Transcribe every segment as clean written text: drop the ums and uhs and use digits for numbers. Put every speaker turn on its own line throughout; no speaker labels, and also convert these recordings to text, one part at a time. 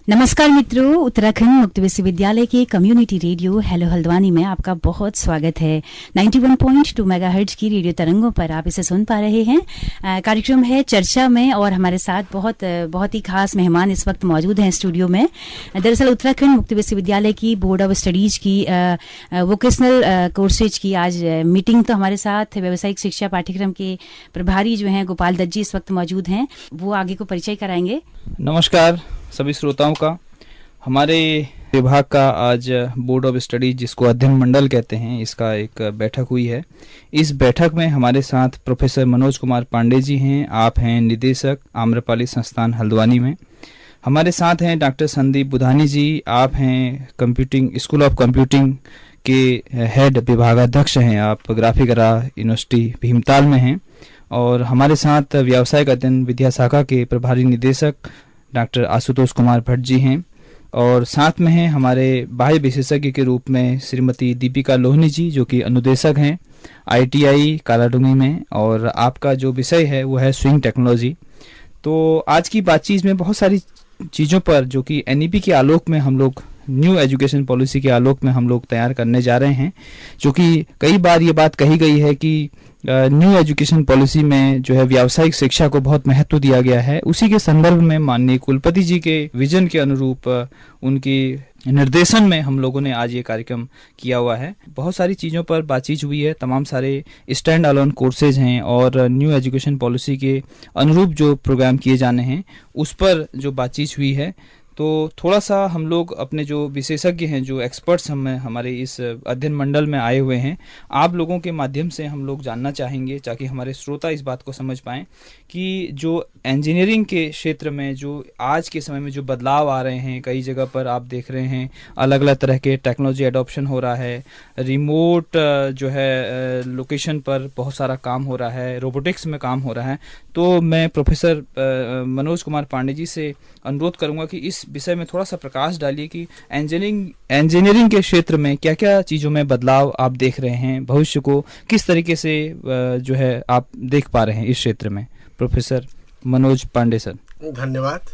नमस्कार मित्रों, उत्तराखंड मुक्त विश्वविद्यालय के कम्युनिटी रेडियो हेलो हल्द्वानी में आपका बहुत स्वागत है। 91.2 मेगाहर्ट्ज की रेडियो तरंगों पर आप इसे सुन पा रहे हैं। कार्यक्रम है चर्चा में और हमारे साथ बहुत ही खास मेहमान इस वक्त मौजूद हैं स्टूडियो में। दरअसल उत्तराखंड मुक्त विश्वविद्यालय की बोर्ड ऑफ स्टडीज की वोकेशनल कोर्सेज की आज मीटिंग, तो हमारे साथ व्यावसायिक शिक्षा पाठ्यक्रम के प्रभारी जो हैं गोपाल दत्त जी इस वक्त मौजूद हैं। वो आगे को परिचय कराएंगे।
नमस्कार सभी श्रोताओं का। हमारे विभाग का आज बोर्ड ऑफ स्टडीज, जिसको अध्ययन मंडल कहते हैं, इसका एक बैठक हुई है। इस बैठक में हमारे साथ प्रोफेसर मनोज कुमार पांडे जी हैं। आप हैं निदेशक आम्रपाली संस्थान हल्द्वानी में। हमारे साथ हैं डॉक्टर संदीप बुधानी जी। आप हैं कंप्यूटिंग स्कूल ऑफ कंप्यूटिंग के हेड विभागाध्यक्ष हैं। आप ग्राफिकरा यूनिवर्सिटी भीमताल में हैं। और हमारे साथ व्यावसायिक अध्ययन विद्या शाखा के प्रभारी निदेशक डॉक्टर आशुतोष कुमार भट्ट जी हैं। और साथ में हैं हमारे बाह्य विशेषज्ञ के रूप में श्रीमती दीपिका लोहनी जी, जो कि अनुदेशक हैं ITI कालाडूंगी में। और आपका जो विषय है वो है स्विंग टेक्नोलॉजी। तो आज की बातचीत में बहुत सारी चीज़ों पर, जो कि NEP के आलोक में हम लोग, न्यू एजुकेशन पॉलिसी के आलोक में हम लोग तैयार करने जा रहे हैं। जो कि कई बार ये बात कही गई है कि न्यू एजुकेशन पॉलिसी में जो है व्यावसायिक शिक्षा को बहुत महत्व दिया गया है। उसी के संदर्भ में माननीय कुलपति जी के विजन के अनुरूप उनकी निर्देशन में हम लोगों ने आज ये कार्यक्रम किया हुआ है। बहुत सारी चीज़ों पर बातचीत हुई है। तमाम सारे स्टैंड अलोन कोर्सेज हैं और न्यू एजुकेशन पॉलिसी के अनुरूप जो प्रोग्राम किए जाने हैं उस पर जो बातचीत हुई है। तो थोड़ा सा हम लोग अपने जो विशेषज्ञ हैं, जो एक्सपर्ट्स हमारे इस अध्ययन मंडल में आए हुए हैं, आप लोगों के माध्यम से हम लोग जानना चाहेंगे, ताकि हमारे श्रोता इस बात को समझ पाएं कि जो इंजीनियरिंग के क्षेत्र में जो आज के समय में जो बदलाव आ रहे हैं, कई जगह पर आप देख रहे हैं अलग अलग तरह के टेक्नोलॉजी एडॉप्शन हो रहा है। रिमोट जो है लोकेशन पर बहुत सारा काम हो रहा है, रोबोटिक्स में काम हो रहा है। तो मैं प्रोफेसर मनोज कुमार पांडे जी से अनुरोध करूंगा कि इस विषय में थोड़ा सा प्रकाश डालिए कि इंजीनियरिंग के क्षेत्र में क्या क्या चीज़ों में बदलाव आप देख रहे हैं, भविष्य को किस तरीके से जो है आप देख पा रहे हैं इस क्षेत्र में। Professor Manoj Pande sir.
धन्यवाद।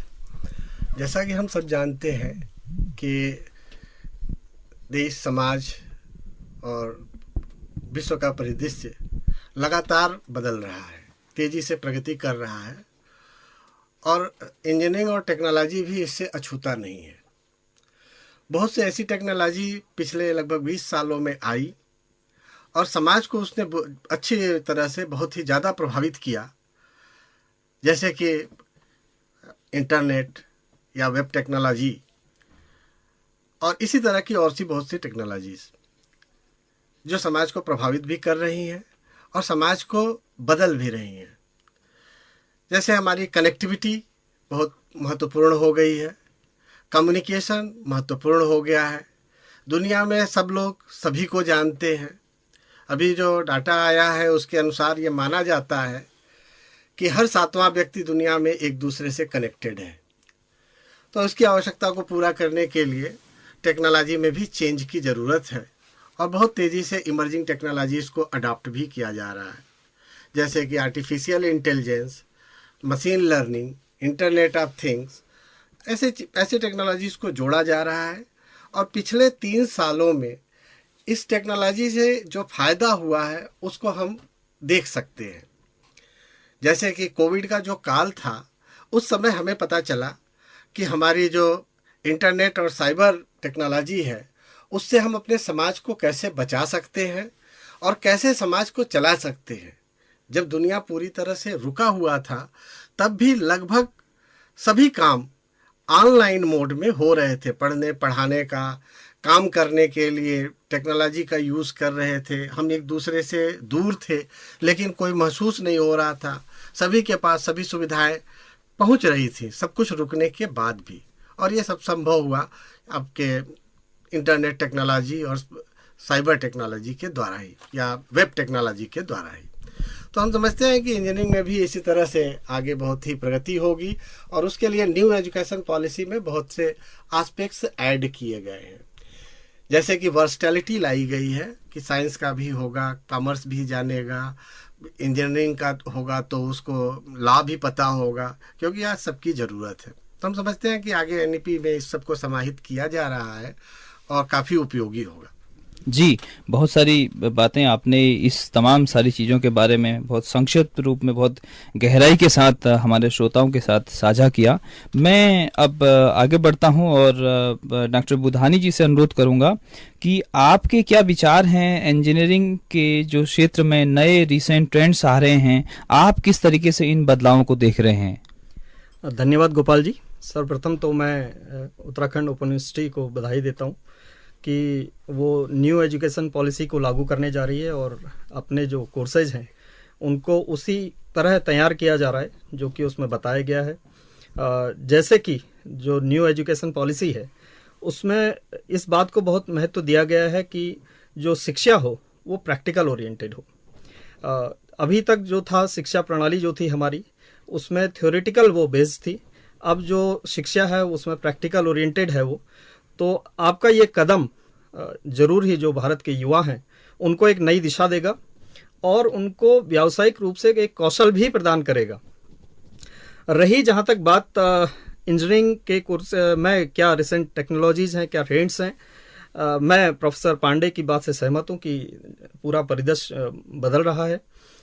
जैसा कि हम सब जानते हैं कि देश, समाज और विश्व का परिदृश्य लगातार बदल रहा है, तेजी से प्रगति कर रहा है और इंजीनियरिंग और टेक्नोलॉजी भी इससे अछूता नहीं है। बहुत से ऐसी टेक्नोलॉजी पिछले लगभग 20 सालों में आई और समाज को उसने अच्छी तरह से बहुत ही ज़्यादा प्रभावित किया, जैसे कि इंटरनेट या वेब टेक्नोलॉजी और इसी तरह की और सी बहुत सी टेक्नोलॉजीज़ जो समाज को प्रभावित भी कर रही हैं और समाज को बदल भी रही हैं। जैसे हमारी कनेक्टिविटी बहुत महत्वपूर्ण हो गई है, कम्युनिकेशन महत्वपूर्ण हो गया है, दुनिया में सब लोग सभी को जानते हैं। अभी जो डाटा आया है उसके अनुसार ये माना जाता है कि हर 7वां व्यक्ति दुनिया में एक दूसरे से कनेक्टेड है। तो उसकी आवश्यकता को पूरा करने के लिए टेक्नोलॉजी में भी चेंज की ज़रूरत है और बहुत तेज़ी से इमर्जिंग टेक्नोलॉजीज़ को अडॉप्ट भी किया जा रहा है, जैसे कि artificial intelligence, machine learning, internet of things. ऐसे टेक्नोलॉजीज़ को जोड़ा जा रहा है और पिछले 3 सालों में इस टेक्नोलॉजी से जो फ़ायदा हुआ है उसको हम देख सकते हैं। जैसे कि कोविड का जो काल था, उस समय हमें पता चला कि हमारी जो इंटरनेट और साइबर टेक्नोलॉजी है उससे हम अपने समाज को कैसे बचा सकते हैं और कैसे समाज को चला सकते हैं। जब दुनिया पूरी तरह से रुका हुआ था तब भी लगभग सभी काम ऑनलाइन मोड में हो रहे थे। पढ़ने पढ़ाने का काम करने के लिए टेक्नोलॉजी का यूज़ कर रहे थे। हम एक दूसरे से दूर थे लेकिन कोई महसूस नहीं हो रहा था। सभी के पास सभी सुविधाएं पहुंच रही थी, सब कुछ रुकने के बाद भी। और ये सब संभव हुआ आपके इंटरनेट टेक्नोलॉजी और साइबर टेक्नोलॉजी के द्वारा ही या वेब टेक्नोलॉजी के द्वारा ही। तो हम समझते हैं कि इंजीनियरिंग में भी इसी तरह से आगे बहुत ही प्रगति होगी और उसके लिए न्यू एजुकेशन पॉलिसी में बहुत से एस्पेक्ट्स ऐड किए गए हैं। जैसे कि वर्सटैलिटी लाई गई है कि साइंस का भी होगा, कॉमर्स भी जानेगा, इंजीनियरिंग का होगा तो उसको लॉ भी पता होगा, क्योंकि आज सबकी ज़रूरत है। तो हम समझते हैं कि आगे NEP में इस सबको समाहित किया जा रहा है और काफ़ी उपयोगी होगा।
जी, बहुत सारी बातें आपने इस तमाम सारी चीज़ों के बारे में बहुत संक्षिप्त रूप में, बहुत गहराई के साथ हमारे श्रोताओं के साथ साझा किया। मैं अब आगे बढ़ता हूं और डॉक्टर बुधानी जी से अनुरोध करूंगा कि आपके क्या विचार हैं इंजीनियरिंग के जो क्षेत्र में नए रिसेंट ट्रेंड्स आ रहे हैं, आप किस तरीके से इन बदलावों को देख रहे हैं?
धन्यवाद गोपाल जी। सर्वप्रथम तो मैं उत्तराखंड ओपन यूनिवर्सिटी को बधाई देता हूं कि वो न्यू एजुकेशन पॉलिसी को लागू करने जा रही है और अपने जो कोर्सेज हैं उनको उसी तरह तैयार किया जा रहा है जो कि उसमें बताया गया है। जैसे कि जो न्यू एजुकेशन पॉलिसी है उसमें इस बात को बहुत महत्व दिया गया है कि जो शिक्षा हो वो प्रैक्टिकल ओरिएंटेड हो। अभी तक जो था शिक्षा प्रणाली जो थी हमारी उसमें थ्योरेटिकल वो बेस्ड थी, अब जो शिक्षा है उसमें प्रैक्टिकल ओरिएंटेड है वो। तो आपका ये कदम जरूर ही जो भारत के युवा हैं उनको एक नई दिशा देगा और उनको व्यावसायिक रूप से एक कौशल भी प्रदान करेगा। रही जहाँ तक बात इंजीनियरिंग के कोर्स में क्या रिसेंट टेक्नोलॉजीज हैं, क्या ट्रेंड्स हैं, मैं प्रोफेसर पांडे की बात से सहमत हूँ कि पूरा परिदृश्य बदल रहा है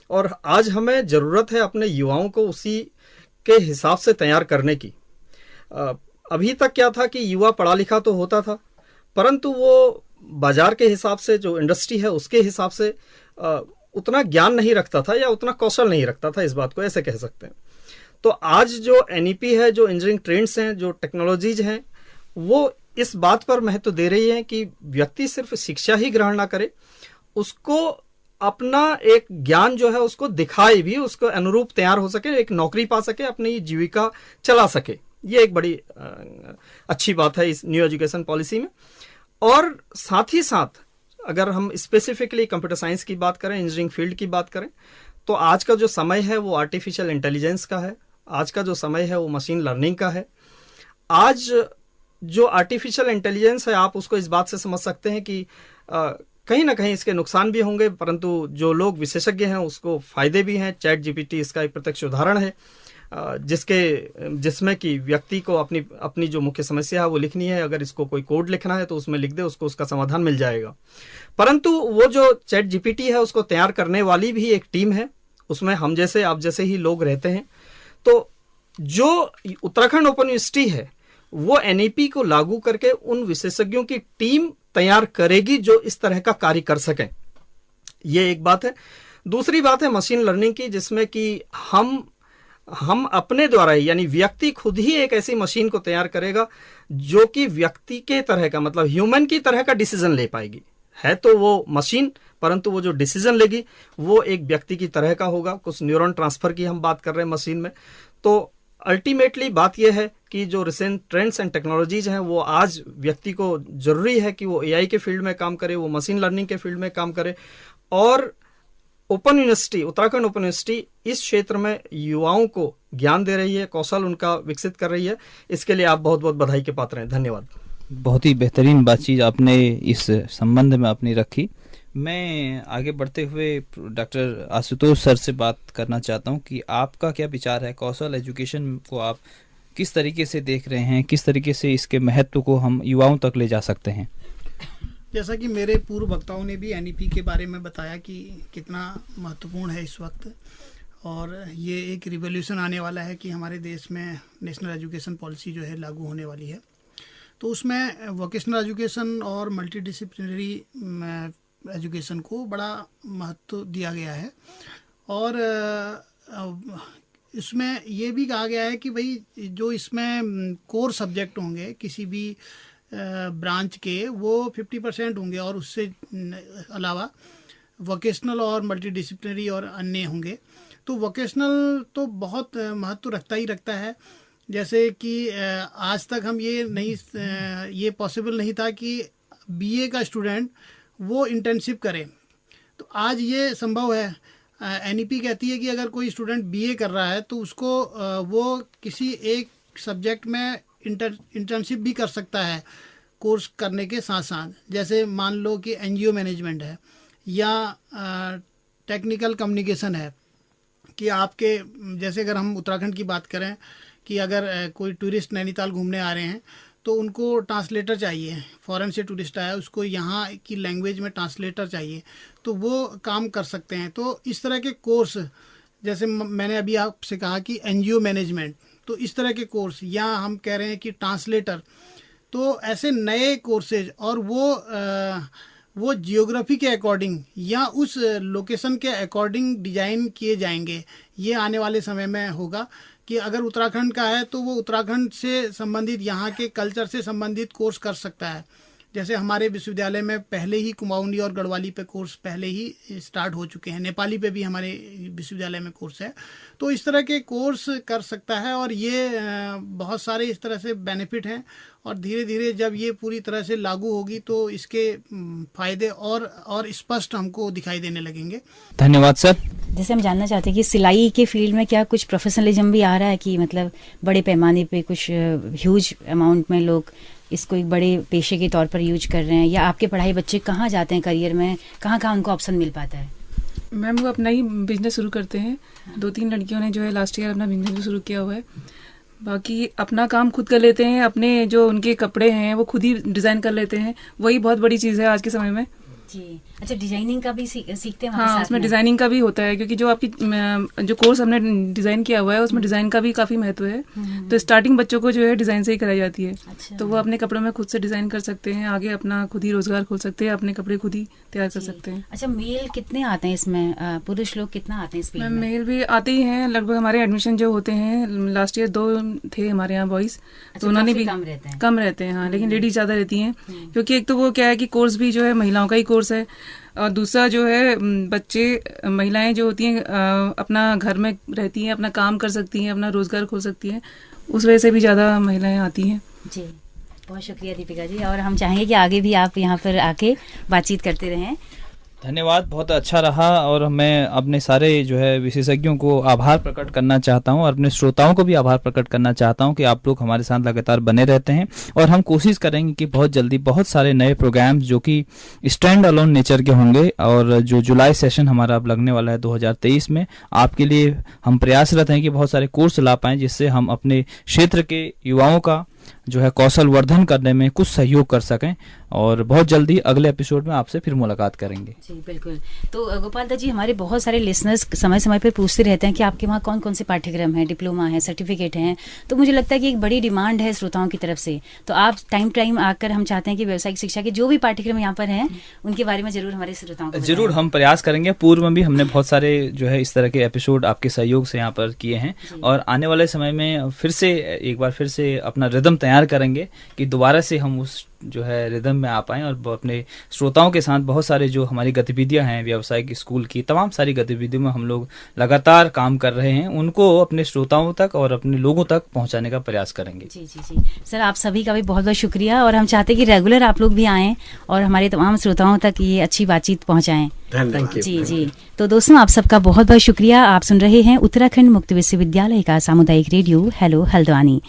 और आज हमें ज़रूरत है अपने युवाओं को उसी के हिसाब से तैयार करने की। अभी तक क्या था कि युवा पढ़ा लिखा तो होता था परंतु वो बाजार के हिसाब से जो इंडस्ट्री है उसके हिसाब से उतना ज्ञान नहीं रखता था या उतना कौशल नहीं रखता था, इस बात को ऐसे कह सकते हैं। तो आज जो NEP है, जो इंजीनियरिंग ट्रेंड्स हैं, जो टेक्नोलॉजीज हैं, वो इस बात पर महत्व दे रही है कि व्यक्ति सिर्फ शिक्षा ही ग्रहण ना करे, उसको अपना एक ज्ञान जो है उसको दिखाए भी, उसको अनुरूप तैयार हो सके, एक नौकरी पा सके, अपनी जीविका चला सके। ये एक बड़ी अच्छी बात है इस न्यू एजुकेशन पॉलिसी में। और साथ ही साथ अगर हम स्पेसिफिकली कंप्यूटर साइंस की बात करें, इंजीनियरिंग फील्ड की बात करें, तो आज का जो समय है वो आर्टिफिशियल इंटेलिजेंस का है, आज का जो समय है वो मशीन लर्निंग का है। आज जो आर्टिफिशियल इंटेलिजेंस है आप उसको इस बात से समझ सकते हैं कि कहीं ना कहीं इसके नुकसान भी होंगे परंतु जो लोग विशेषज्ञ हैं उसको फायदे भी हैं। चैट GPT इसका एक प्रत्यक्ष उदाहरण है जिसमें कि व्यक्ति को अपनी जो मुख्य समस्या है वो लिखनी है, अगर इसको कोई कोड लिखना है तो उसमें लिख दे, उसको उसका समाधान मिल जाएगा। परंतु वो जो चैट GPT है उसको तैयार करने वाली भी एक टीम है, उसमें हम जैसे आप जैसे ही लोग रहते हैं। तो जो उत्तराखंड ओपन यूनिवर्सिटी है वो NEP को लागू करके उन विशेषज्ञों की टीम तैयार करेगी जो इस तरह का कार्य कर सकें। ये एक बात है। दूसरी बात है मशीन लर्निंग की, जिसमें कि हम अपने द्वारा ही यानी व्यक्ति खुद ही एक ऐसी मशीन को तैयार करेगा जो कि व्यक्ति के तरह का मतलब ह्यूमन की तरह का डिसीजन ले पाएगी। है तो वो मशीन परंतु वो जो डिसीजन लेगी वो एक व्यक्ति की तरह का होगा। कुछ न्यूरॉन ट्रांसफर की हम बात कर रहे हैं मशीन में। तो अल्टीमेटली बात यह है कि जो रिसेंट ट्रेंड्स एंड टेक्नोलॉजीज हैं वो आज व्यक्ति को जरूरी है कि वो AI के फील्ड में काम करे, वो मशीन लर्निंग के फील्ड में काम करे। और open university, Uttarakhand open university इस क्षेत्र में युवाओं को ज्ञान दे रही है, कौशल उनका विकसित कर रही है। इसके लिए आप बहुत बहुत बधाई के पात्र हैं। धन्यवाद।
बहुत ही बेहतरीन बातचीत आपने इस संबंध में अपनी रखी। मैं आगे बढ़ते हुए डॉक्टर आशुतोष सर से बात करना चाहता हूं कि आपका क्या विचार है, कौशल एजुकेशन को आप किस तरीके से देख रहे हैं, किस तरीके से इसके महत्व को हम युवाओं तक ले जा सकते हैं?
जैसा कि मेरे पूर्व वक्ताओं ने भी NEP के बारे में बताया कि कितना महत्वपूर्ण है इस वक्त, और ये एक रिवोल्यूशन आने वाला है कि हमारे देश में नेशनल एजुकेशन पॉलिसी जो है लागू होने वाली है। तो उसमें वोकेशनल एजुकेशन और मल्टीडिसिप्लिनरी एजुकेशन को बड़ा महत्व दिया गया है। और इसमें ये भी कहा गया है कि भाई जो इसमें कोर सब्जेक्ट होंगे किसी भी ब्रांच के वो 50% होंगे और उससे अलावा वोकेशनल और मल्टीडिसिप्लिनरी और अन्य होंगे। तो वोकेशनल तो बहुत महत्व रखता है। जैसे कि आज तक हम ये पॉसिबल नहीं था कि BA का स्टूडेंट वो इंटर्नशिप करे, तो आज ये संभव है। NEP कहती है कि अगर कोई स्टूडेंट BA कर रहा है तो उसको वो किसी एक सब्जेक्ट में इंटर्नशिप भी कर सकता है कोर्स करने के साथ साथ। जैसे मान लो कि NGO मैनेजमेंट है या टेक्निकल कम्युनिकेशन है, कि आपके जैसे अगर हम उत्तराखंड की बात करें कि अगर कोई टूरिस्ट नैनीताल घूमने आ रहे हैं तो उनको ट्रांसलेटर चाहिए, फॉरेन से टूरिस्ट आया उसको यहाँ की लैंग्वेज में ट्रांसलेटर चाहिए, तो वो काम कर सकते हैं। तो इस तरह के कोर्स, जैसे मैंने अभी आपसे कहा कि एनजीओ मैनेजमेंट, तो इस तरह के कोर्स, या हम कह रहे हैं कि ट्रांसलेटर, तो ऐसे नए कोर्सेज, और वो जियोग्राफी के अकॉर्डिंग या उस लोकेशन के अकॉर्डिंग डिज़ाइन किए जाएंगे। ये आने वाले समय में होगा कि अगर उत्तराखंड का है तो वो उत्तराखंड से संबंधित, यहाँ के कल्चर से संबंधित कोर्स कर सकता है। जैसे हमारे विश्वविद्यालय में पहले ही कुमाऊनी और गढ़वाली पे कोर्स पहले ही स्टार्ट हो चुके हैं, नेपाली पे भी हमारे विश्वविद्यालय में कोर्स है, तो इस तरह के कोर्स कर सकता है। और ये बहुत सारे इस तरह से बेनिफिट हैं, और धीरे धीरे जब ये पूरी तरह से लागू होगी तो इसके फायदे और स्पष्ट हमको दिखाई देने लगेंगे।
धन्यवाद सर।
जैसे हम जानना चाहते हैं कि सिलाई के फील्ड में क्या कुछ प्रोफेशनलिज्म भी आ रहा है, कि मतलब बड़े पैमाने पे कुछ ह्यूज अमाउंट में लोग इसको एक बड़े पेशे के तौर पर यूज कर रहे हैं, या आपके पढ़ाई बच्चे कहाँ जाते हैं करियर में, कहाँ कहाँ उनको ऑप्शन मिल पाता है?
मैम वो अपना ही बिजनेस शुरू करते हैं। 2-3 लड़कियों ने जो है लास्ट ईयर अपना बिजनेस भी शुरू किया हुआ है। बाकी अपना काम खुद कर लेते हैं, अपने जो उनके कपड़े हैं वो खुद ही डिज़ाइन कर लेते हैं, वही बहुत बड़ी चीज़ है आज के समय में
जी। अच्छा, डिजाइनिंग का भी सीखते हैं?
हाँ, उसमें डिजाइनिंग का भी होता है, क्योंकि जो आपकी जो कोर्स हमने डिजाइन किया हुआ है उसमें डिजाइन का भी काफी महत्व है। तो स्टार्टिंग बच्चों को जो है डिजाइन से ही कराई जाती है।
अच्छा।
तो वो अपने कपड़ों में खुद से डिजाइन कर सकते हैं, आगे अपना खुद ही रोजगार खोल सकते हैं, अपने कपड़े खुद ही तैयार कर सकते हैं।
अच्छा, मेल कितने आते हैं इसमें, पुरुष लोग कितना आते हैं इस फील्ड में?
मेल भी आते ही हैं, लगभग हमारे एडमिशन जो होते हैं लास्ट ईयर 2 थे हमारे यहाँ बॉयज, तो उन्होंने भी कम रहते हैं। हाँ, लेकिन लेडीज ज्यादा रहती हैं, क्योंकि एक तो वो क्या है कि कोर्स भी जो है महिलाओं का ही कोर्स है, और दूसरा जो है बच्चे, महिलाएं जो होती हैं अपना घर में रहती हैं, अपना काम कर सकती हैं, अपना रोजगार खोल सकती हैं, उस वजह से भी ज़्यादा महिलाएं आती हैं।
जी, बहुत शुक्रिया दीपिका जी, और हम चाहेंगे कि आगे भी आप यहाँ पर आके बातचीत करते रहें।
धन्यवाद, बहुत अच्छा रहा। और मैं अपने सारे जो है विशेषज्ञों को आभार प्रकट करना चाहता हूं, और अपने श्रोताओं को भी आभार प्रकट करना चाहता हूं कि आप लोग हमारे साथ लगातार बने रहते हैं, और हम कोशिश करेंगे कि बहुत जल्दी बहुत सारे नए प्रोग्राम्स जो कि स्टैंड अलोन नेचर के होंगे, और जो जुलाई सेशन हमारा अब लगने वाला है 2023 में, आपके लिए हम प्रयासरत हैं कि बहुत सारे कोर्स ला पाएं, जिससे हम अपने क्षेत्र के युवाओं का जो है कौशल वर्धन करने में कुछ सहयोग कर सकें। और बहुत जल्दी अगले एपिसोड में आपसे फिर मुलाकात करेंगे। जी
बिल्कुल। तो गोपाल दत्त जी, हमारे बहुत सारे लिसनर्स समय समय पर पूछते रहते हैं कि आपके वहाँ कौन कौन से पाठ्यक्रम हैं, डिप्लोमा है, सर्टिफिकेट हैं, तो मुझे लगता है कि एक बड़ी डिमांड है श्रोताओं की तरफ से, तो आप टाइम आकर, हम चाहते हैं कि व्यावसायिक शिक्षा के जो भी पाठ्यक्रम यहाँ पर हैं उनके बारे में जरूर हमारे श्रोताओं को
जरूर हम प्रयास करेंगे। पूर्व में भी हमने बहुत सारे जो है इस तरह के एपिसोड आपके सहयोग से यहाँ पर किए हैं, और आने वाले समय में फिर से एक बार फिर से अपना रिदम तैयार करेंगे कि दोबारा से हम उस जो है रिदम में आ पाएं, और अपने श्रोताओं के साथ बहुत सारे जो हमारी गतिविधियां हैं व्यावसायिक स्कूल की, तमाम सारी गतिविधियों में हम लोग लगातार काम कर रहे हैं, उनको अपने श्रोताओं तक और अपने लोगों तक पहुंचाने का प्रयास करेंगे।
जी जी जी सर, आप सभी का भी बहुत बहुत शुक्रिया, और हम चाहते हैं कि रेगुलर आप लोग भी आएं और हमारे तमाम श्रोताओं तक ये अच्छी बातचीत पहुंचाएं। जी जी। तो दोस्तों, आप सबका बहुत बहुत शुक्रिया। आप सुन रहे हैं उत्तराखंड मुक्त विश्वविद्यालय का सामुदायिक रेडियो हेलो हल्द्वानी।